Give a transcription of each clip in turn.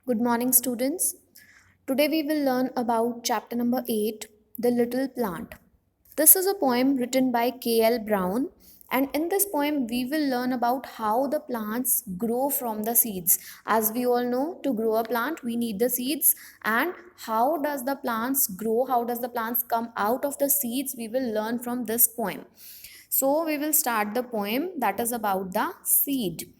Good morning, students. Today we will learn about chapter number 8, The Little Plant. This is a poem written by K.L. Brown, and in this poem, we will learn about how the plants grow from the seeds. As we all know, to grow a plant, we need the seeds, and how does the plants grow? How does the plants come out of the seeds? We will learn from this poem. So, we will start the poem that is about the seed.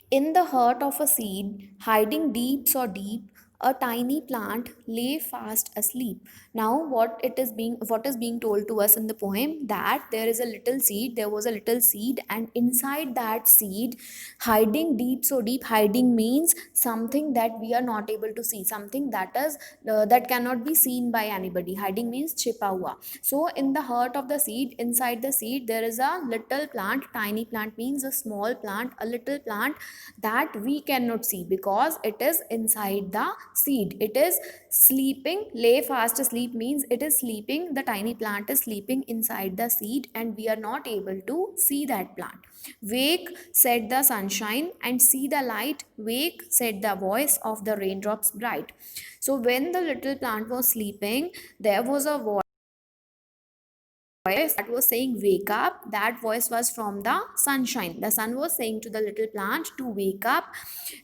In the heart of a seed, hiding deep so deep, a tiny plant lay fast asleep. Now, what is being told to us in the poem that there is a little seed, there was a little seed, and inside that seed, hiding deep so deep. Hiding means something that we are not able to see, something that cannot be seen by anybody. Hiding means छिपा हुआ. So, in the heart of the seed, inside the seed, there is a little plant. Tiny plant means a small plant, a little plant that we cannot see because it is inside the seed. It is sleeping. Lay fast asleep means it is sleeping. The tiny plant is sleeping inside the seed, and we are not able to see that plant. Wake, said the sunshine, and see the light. Wake, said the voice of the raindrops bright. So, when the little plant was sleeping, there was a voice that was saying wake up. That voice was from the sunshine. The sun was saying to the little plant to wake up,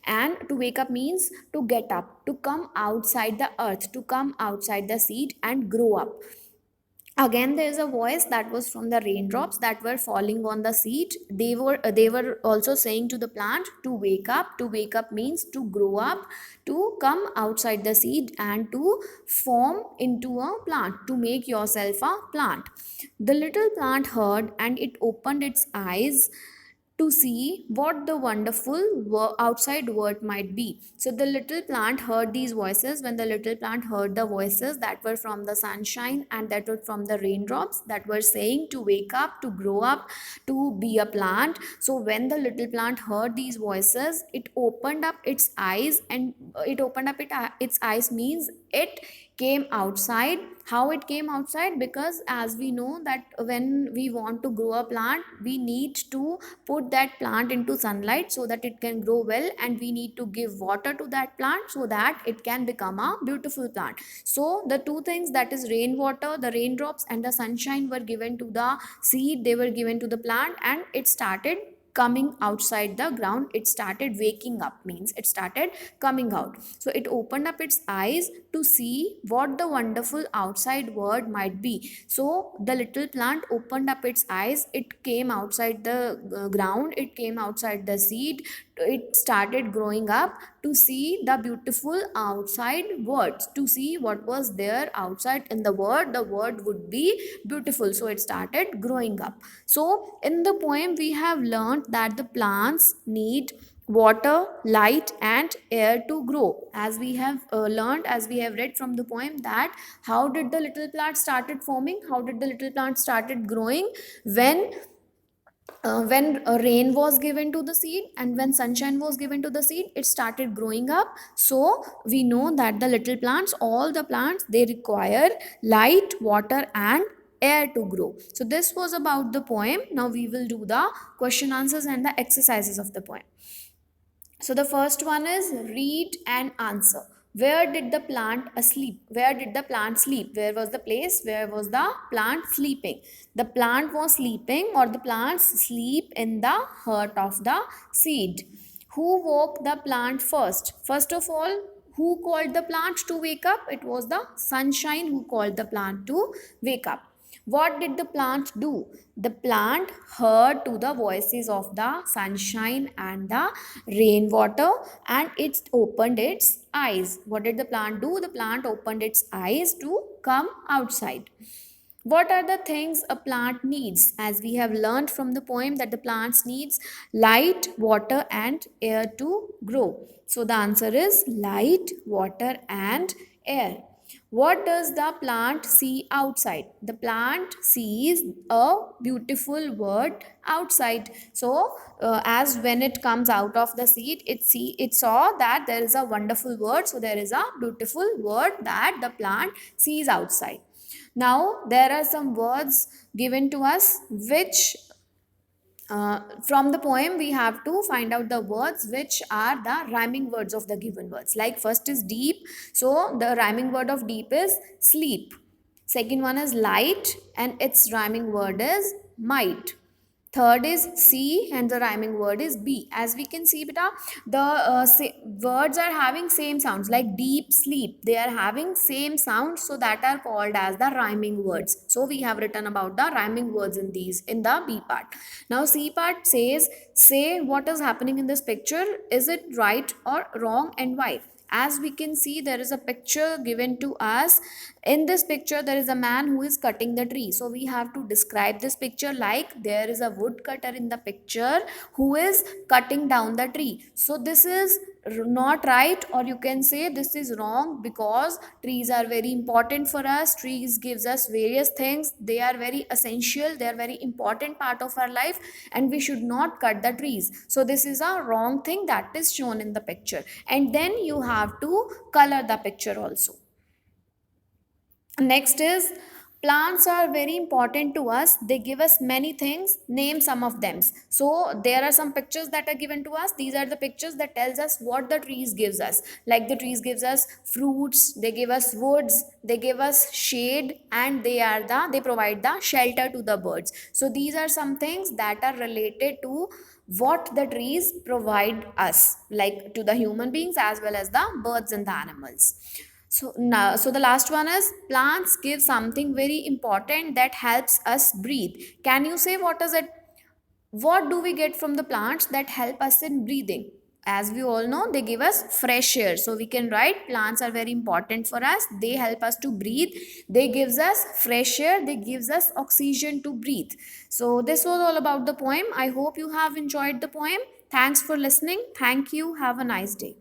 and to wake up means to get up, to come outside the earth, to come outside the seed and grow up. Again, there is a voice that was from the raindrops that were falling on the seed. They were also saying to the plant to wake up. To wake up means to grow up, to come outside the seed and to form into a plant, to make yourself a plant. The little plant heard, and it opened its eyes to see what the wonderful outside world might be. So the little plant heard these voices. When the little plant heard the voices that were from the sunshine and that were from the raindrops that were saying to wake up, to grow up, to be a plant. So when the little plant heard these voices, it opened up its eyes, and its eyes means it came outside. How it came outside? Because as we know that when we want to grow a plant, we need to put that plant into sunlight so that it can grow well, and we need to give water to that plant so that it can become a beautiful plant. So the two things, that is rainwater, the raindrops, and the sunshine, were given to the seed. They were given to the plant, and it started coming outside the ground. It started waking up, means it started coming out. So it opened up its eyes to see what the wonderful outside world might be. So the little plant opened up its eyes. It came outside the ground. It came outside the seed. It started growing up to see the beautiful outside world, to see what was there outside in the world. The world would be beautiful. So it started growing up. So in the poem, we have learned that the plants need water, light, and air to grow. As we have learned, as we have read from the poem, that how did the little plant started forming, how did the little plant started growing? When rain was given to the seed and when sunshine was given to the seed, it started growing up. So we know that the little plants, all the plants, they require light, water, and air to grow. So this was about the poem. Now we will do the question answers and the exercises of the poem. So the first one is read and answer. Where did the plant asleep? Where did the plant sleep? Where was the place? Where was the plant sleeping? The plant was sleeping, or the plants sleep in the heart of the seed. Who woke the plant first? First of all, who called the plant to wake up? It was the sunshine who called the plant to wake up. What did the plant do? The plant heard to the voices of the sunshine and the rainwater, and it opened its eyes. What did the plant do? The plant opened its eyes to come outside. What are the things a plant needs? As we have learned from the poem that the plants needs light, water, and air to grow. So the answer is light, water, and air. What does the plant see outside? The plant sees a beautiful world outside. So as when it comes out of the seed, it saw that there is a wonderful world. So there is a beautiful world that the plant sees outside. Now there are some words given to us which From the poem we have to find out the words which are the rhyming words of the given words. Like first is deep, so the rhyming word of deep is sleep. Second one is light, and its rhyming word is might. Third is C, and the rhyming word is B. As we can see, beta, the words are having same sounds like deep, sleep. They are having same sounds, so that are called as the rhyming words. So we have written about the rhyming words in these in the B part. Now C part says, say what is happening in this picture. Is it right or wrong, and why? As we can see, there is a picture given to us. In this picture there is a man who is cutting the tree, so we have to describe this picture like there is a woodcutter in the picture who is cutting down the tree. So this is not right, or you can say this is wrong, because trees are very important for us. Trees gives us various things. They are very essential, they are very important part of our life, and we should not cut the trees. So this is a wrong thing that is shown in the picture. And then you have to color the picture also. Next is, plants are very important to us. They give us many things. Name some of them. So there are some pictures that are given to us. These are the pictures that tells us what the trees gives us. Like the trees gives us fruits, they give us woods, they give us shade, and they provide the shelter to the birds. So these are some things that are related to what the trees provide us, like to the human beings as well as the birds and the animals. So now, so the last one is, plants give something very important that helps us breathe. Can you say what is it? What do we get from the plants that help us in breathing? As we all know, they give us fresh air. So we can write, plants are very important for us. They help us to breathe. They gives us fresh air. They gives us oxygen to breathe. So this was all about the poem. I hope you have enjoyed the poem. Thanks for listening. Thank you. Have a nice day.